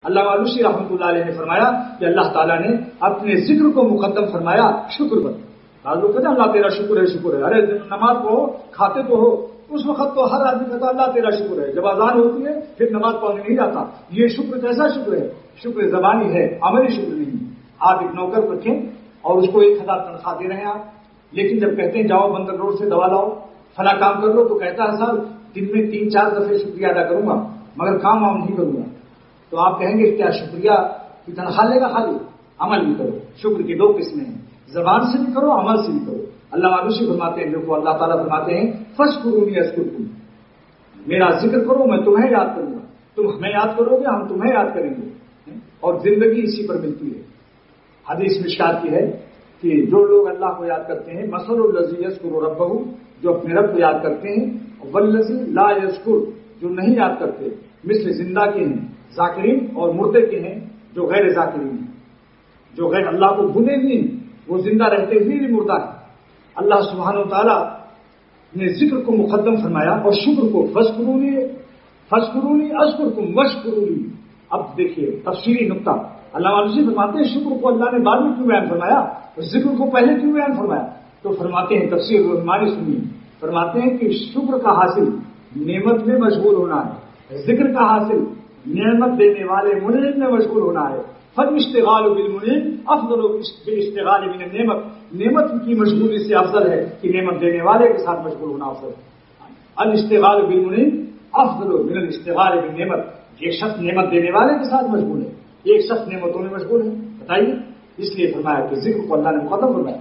علامہ علوسی رحمۃ اللہ علیہ نے فرمایا کہ اللہ تعالیٰ نے اپنے ذکر کو مقدم فرمایا شکر پر. بعض لوگ کہتے ہیں اللہ تیرا شکر ہے شکر ہے. ارے نماز پڑھو کھاتے تو ہو, اس وقت تو ہر آدمی کہتا اللہ تیرا شکر ہے. جب اذان ہوتی ہے پھر نماز پڑھنے نہیں جاتا. یہ شکر کیسا شکر ہے؟ شکر زبانی ہے, عملی شکر نہیں. آپ ایک نوکر رکھیں اور اس کو 1000 تنخواہ دے رہے ہیں آپ, لیکن جب کہتے ہیں جاؤ بندر روڈ سے دوا لاؤ فلاں کام کر لو, تو کہتا ہے صاحب دن میں 3-4 دفعے شکریہ ادا کروں گا مگر کام وام نہیں کروں گا. تو آپ کہیں گے کیا شکریہ کی تنخواہ لے گا؟ خالی عمل بھی کرو. شکر کی 2 قسمیں ہیں, زبان سے بھی کرو عمل سے بھی کرو. اللہ علوسی فرماتے ہیں, دیکھو اللہ تعالیٰ فرماتے ہیں فذکرونی اذکرکم, میرا ذکر کرو میں تمہیں یاد کروں گا, تم ہمیں یاد کرو گے ہم تمہیں یاد کریں گے. اور زندگی اسی پر ملتی ہے. حدیث میں ارشاد کی ہے کہ جو لوگ اللہ کو یاد کرتے ہیں, مثل الذی یذکر ربہ, جو اپنے رب کو یاد کرتے ہیں, والذی لا یذکر, جو نہیں یاد کرتے, مثل زندہ کے ہیں ذاکرین اور مردے کے ہیں جو غیر ذاکرین ہیں. جو غیر اللہ کو بھولے نہیں وہ زندہ رہتے ہوئے بھی مردہ ہے. اللہ سبحانہ و تعالیٰ نے ذکر کو مقدم فرمایا اور شکر کو فذکرونی اذکرکم واشکرونی. اب دیکھیے تفصیلی نقطہ, علامہ علوسی فرماتے ہیں شکر کو اللہ نے بعد میں کیوں بیان فرمایا اور ذکر کو پہلے کیوں بیان فرمایا؟ تو فرماتے ہیں تفسیر رحمانی سنیے, فرماتے ہیں کہ شکر کا حاصل نعمت میں مشغول ہونا ہے, ذکر کا حاصل نعمت دینے والے منعم میں مشغول ہونا ہے. فالاشتغال بالمنعم افضل بالاشتغال من النعمت, نعمت کی مشغولی سے افضل ہے کہ نعمت دینے والے کے ساتھ مشغول ہونا افضل ہے. الاشتغال بالمنعم افضل من الاشتغال بالنعمت, ایک شخص نعمت دینے والے کے ساتھ مشغول ہے, ایک شخص نعمتوں میں مشغول ہے. بتائیے, اس لیے فرمایا کہ ذکر کو اللہ نے مقدم فرمایا,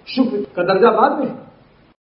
شکر کا درجہ بعد میں ہے.